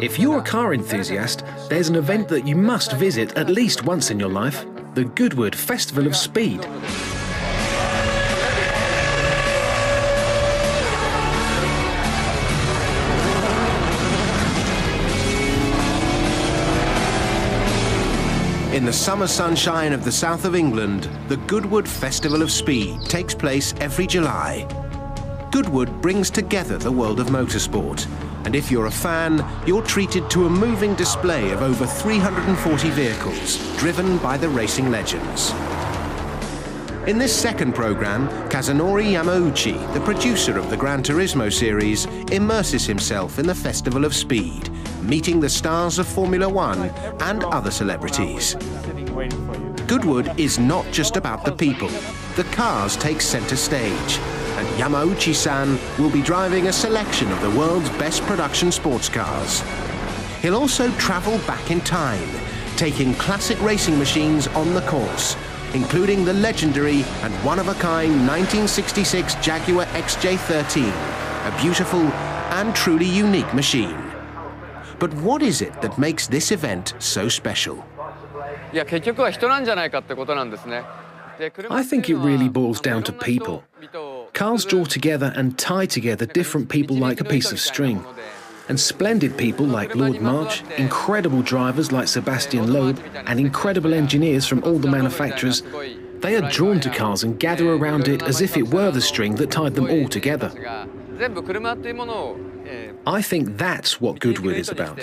If you're a car enthusiast, there's an event that you must visit at least once in your life, the Goodwood Festival of Speed. In the summer sunshine of the south of England, the Goodwood Festival of Speed takes place every July. Goodwood brings together the world of motorsport, and if you're a fan, you're treated to a moving display of over 340 vehicles driven by the racing legends. In this second program, Kazunori Yamauchi, the producer of the Gran Turismo series, immerses himself in the Festival of Speed, meeting the stars of Formula One and other celebrities. Goodwood is not just about the people. The cars take center stage, and Yamauchi-san will be driving a selection of the world's best production sports cars. He'll also travel back in time, taking classic racing machines on the course, including the legendary and one-of-a-kind 1966 Jaguar XJ13, a beautiful and truly unique machine. But what is it that makes this event so special? I think it really boils down to people. Cars draw together and tie together different people like a piece of string. And splendid people like Lord March, incredible drivers like Sebastian Loeb, and incredible engineers from all the manufacturers, they are drawn to cars and gather around it as if it were the string that tied them all together. I think that's what Goodwood is about.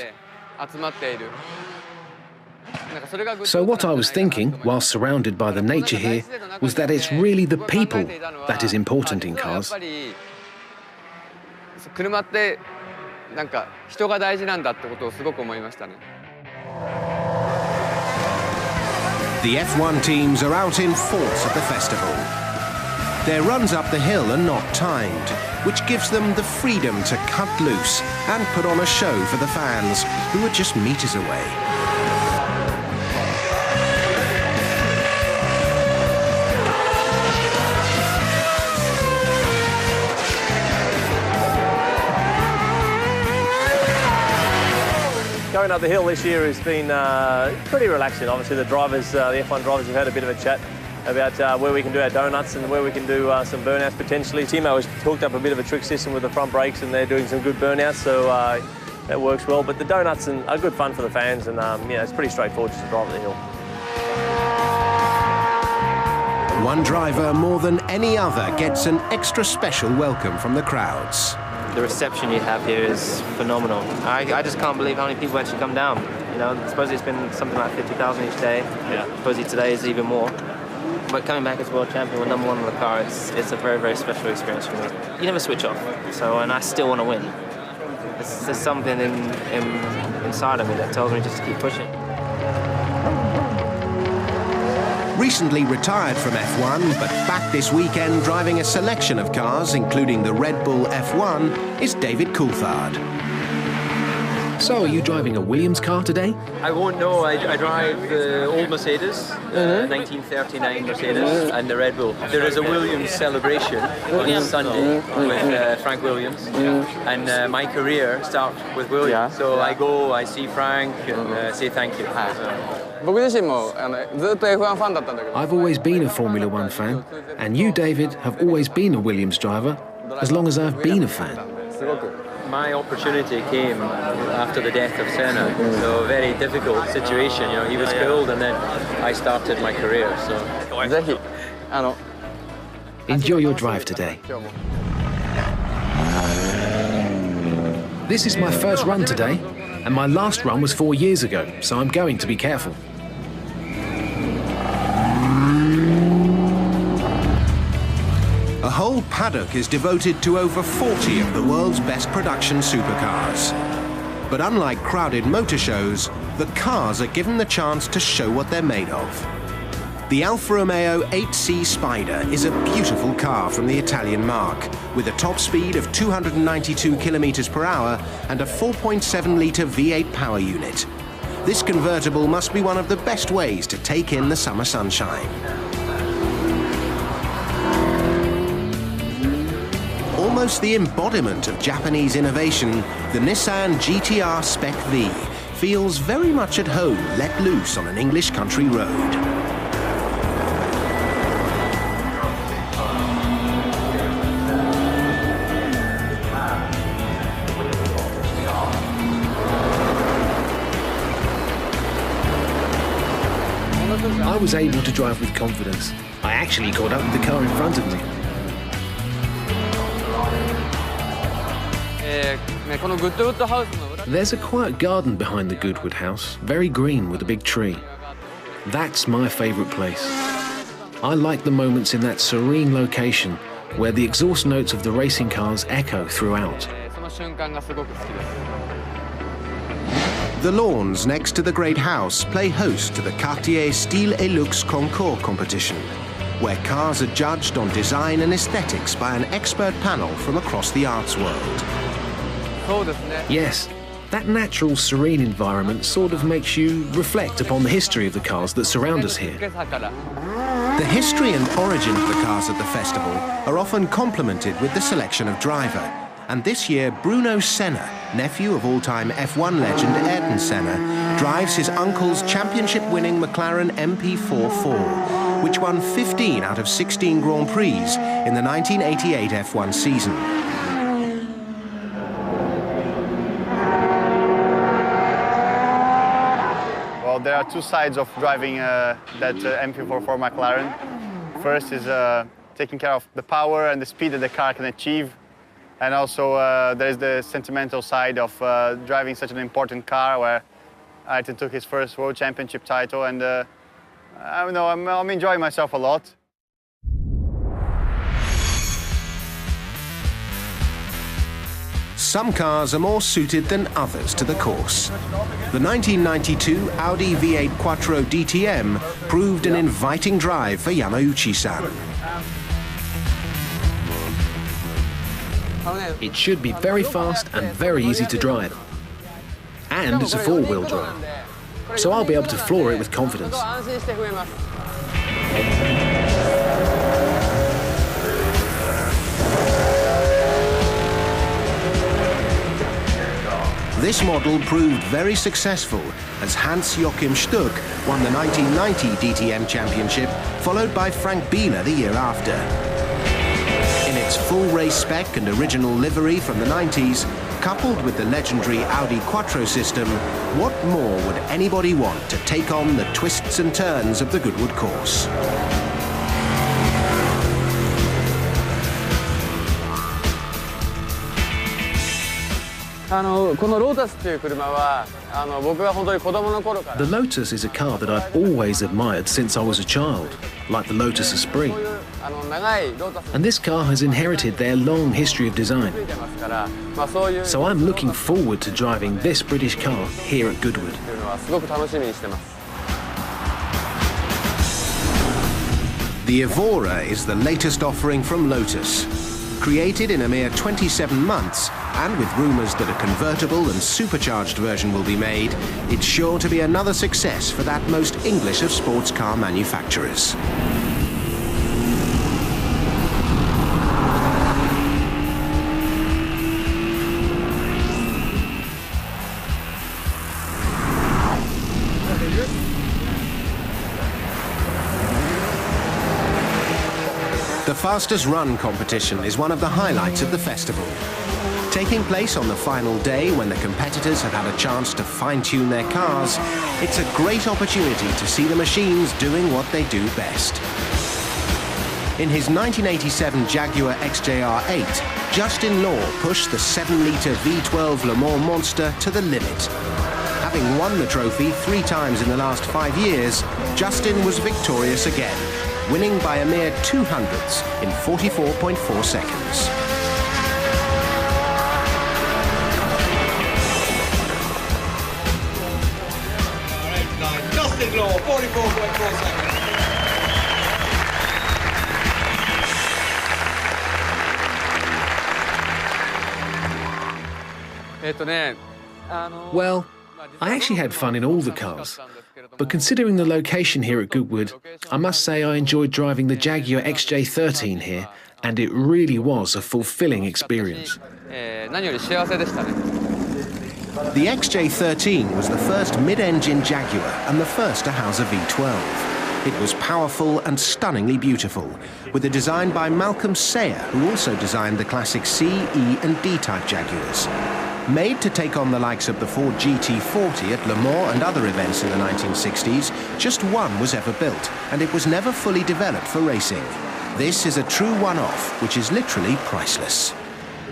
So what I was thinking, while surrounded by the nature here, was that it's really the people that is important in cars. The F1 teams are out in force at the festival. Their runs up the hill are not timed, which gives them the freedom to cut loose and put on a show for the fans who are just meters away. Going up the hill this year has been pretty relaxing. Obviously the drivers, the F1 drivers have had a bit of a chat about where we can do our donuts and where we can do some burnouts potentially. Timo has hooked up a bit of a trick system with the front brakes and they're doing some good burnouts, so that works well. But the donuts are good fun for the fans and yeah, it's pretty straightforward just to drive up the hill. One driver more than any other gets an extra special welcome from the crowds. The reception you have here is phenomenal. I just can't believe how many people actually come down. You know, supposedly it's been something like 50,000 each day. Yeah. Supposedly today is even more. But coming back as world champion with #1 on the car, it's a very, very special experience for me. You never switch off, and I still want to win. There's something inside of me that tells me just to keep pushing. Recently retired from F1, but back this weekend driving a selection of cars, including the Red Bull F1, is David Coulthard. So, are you driving a Williams car today? I won't know. I drive the old Mercedes, 1939 Mercedes, and the Red Bull. There is a Williams celebration on Sunday with Frank Williams, and my career starts with Williams. So I go, I see Frank, and say thank you. I've always been a Formula One fan, and you, David, have always been a Williams driver, as long as I've been a fan. My opportunity came after the death of Senna, so a very difficult situation. You know, he was killed, and then I started my career. So, enjoy your drive today. This is my first run today, and my last run was 4 years ago, so I'm going to be careful. A whole paddock is devoted to over 40 of the world's best production supercars. But unlike crowded motor shows, the cars are given the chance to show what they're made of. The Alfa Romeo 8C Spider is a beautiful car from the Italian marque, with a top speed of 292 kilometers per hour and a 4.7-litre V8 power unit. This convertible must be one of the best ways to take in the summer sunshine. Almost the embodiment of Japanese innovation, the Nissan GTR Spec V feels very much at home let loose on an English country road. I was able to drive with confidence. I actually caught up with the car in front of me. There's a quiet garden behind the Goodwood house, very green with a big tree. That's my favourite place. I like the moments in that serene location where the exhaust notes of the racing cars echo throughout. The lawns next to the Great House play host to the Partie Style et Luxe Concours competition, where cars are judged on design and aesthetics by an expert panel from across the arts world. Yes, that natural, serene environment sort of makes you reflect upon the history of the cars that surround us here. The history and origin of the cars at the festival are often complemented with the selection of driver. And this year, Bruno Senna, nephew of all-time F1 legend Ayrton Senna, drives his uncle's championship-winning McLaren MP44, which won 15 out of 16 Grand Prix in the 1988 F1 season. Well, there are two sides of driving that MP44 McLaren. First is taking care of the power and the speed that the car can achieve. And also there's the sentimental side of driving such an important car where Ayrton took his first World Championship title, and I don't know, I'm enjoying myself a lot. Some cars are more suited than others to the course. The 1992 Audi V8 Quattro DTM proved an inviting drive for Yamauchi-san. It should be very fast and very easy to drive. And it's a four-wheel drive, so I'll be able to floor it with confidence. This model proved very successful as Hans-Joachim Stuck won the 1990 DTM Championship, followed by Frank Biela the year after. In its full race spec and original livery from the 90s, coupled with the legendary Audi Quattro system, what more would anybody want to take on the twists and turns of the Goodwood course? The Lotus is a car that I've always admired since I was a child, like the Lotus Esprit. And this car has inherited their long history of design. So I'm looking forward to driving this British car here at Goodwood. The Evora is the latest offering from Lotus. Created in a mere 27 months, and with rumours that a convertible and supercharged version will be made, it's sure to be another success for that most English of sports car manufacturers. The fastest run competition is one of the highlights of the festival. Taking place on the final day when the competitors have had a chance to fine-tune their cars, it's a great opportunity to see the machines doing what they do best. In his 1987 Jaguar XJR8, Justin Law pushed the 7-litre V12 Le Mans monster to the limit. Having won the trophy 3 times in the last 5 years, Justin was victorious again, winning by a mere 0.02 in 44.4 seconds. Justin Law, 44.4 seconds. Well, I actually had fun in all the cars. But considering the location here at Goodwood, I must say I enjoyed driving the Jaguar XJ13 here And it really was a fulfilling experience. The XJ13 was the first mid-engine Jaguar and the first to house a V12. It was powerful and stunningly beautiful, with a design by Malcolm Sayer, who also designed the classic C, E and D-type Jaguars. Made to take on the likes of the Ford GT40 at Le Mans and other events in the 1960s, just one was ever built, and it was never fully developed for racing. This is a true one-off, which is literally priceless.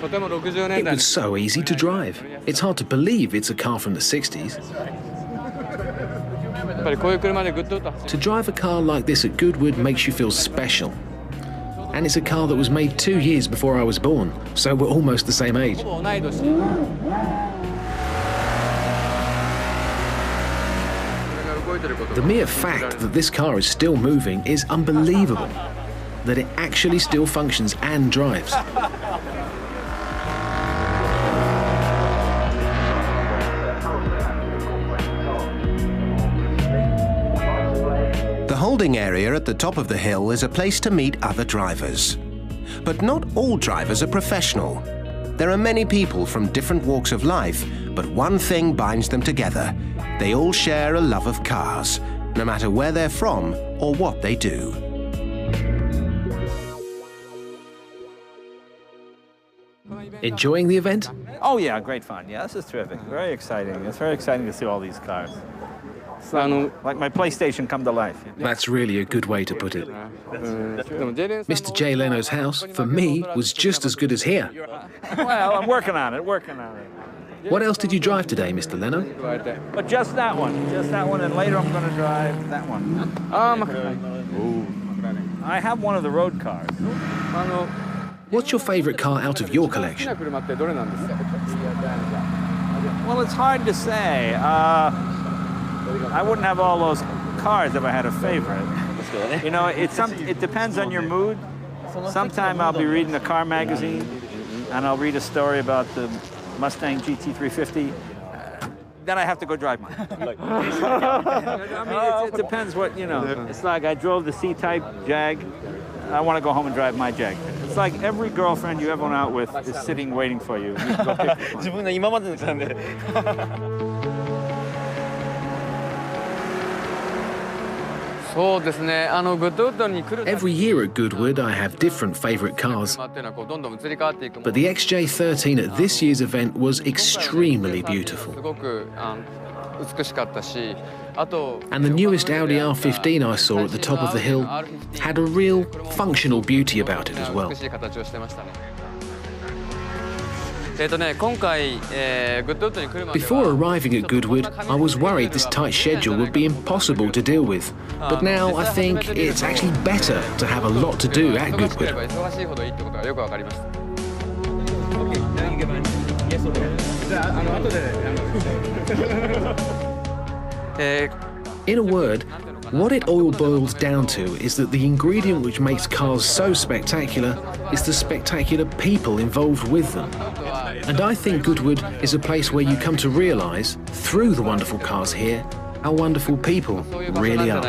It was so easy to drive. It's hard to believe it's a car from the 60s. To drive a car like this at Goodwood makes you feel special. And it's a car that was made 2 years before I was born, so we're almost the same age. The mere fact that this car is still moving is unbelievable. That it actually still functions and drives. The holding area at the top of the hill is a place to meet other drivers. But not all drivers are professional. There are many people from different walks of life, but one thing binds them together. They all share a love of cars, no matter where they're from or what they do. Enjoying the event? Oh yeah, great fun. Yeah, this is terrific. Very exciting. It's very exciting to see all these cars. It's like my PlayStation come to life. That's really a good way to put it. Mr. Jay Leno's house, for me, was just as good as here. Well, I'm working on it, What else did you drive today, Mr. Leno? But just that one, and later I'm going to drive that one. I have one of the road cars. What's your favorite car out of your collection? Well, it's hard to say. I wouldn't have all those cars if I had a favorite. You know, it depends on your mood. Sometime I'll be reading a car magazine, and I'll read a story about the Mustang GT350. Then I have to go drive mine. I mean, it depends what, you know. It's like I drove the C-Type Jag. I want to go home and drive my Jag. It's like every girlfriend you ever went out with is sitting waiting for you. You can go pick one. Every year at Goodwood, I have different favorite cars. But the XJ13 at this year's event was extremely beautiful. And the newest Audi R15 I saw at the top of the hill had a real functional beauty about it as well. Before arriving at Goodwood, I was worried this tight schedule would be impossible to deal with. But now I think it's actually better to have a lot to do at Goodwood. In a word, what it all boils down to is that the ingredient which makes cars so spectacular is the spectacular people involved with them. And I think Goodwood is a place where you come to realise, through the wonderful cars here, how wonderful people really are.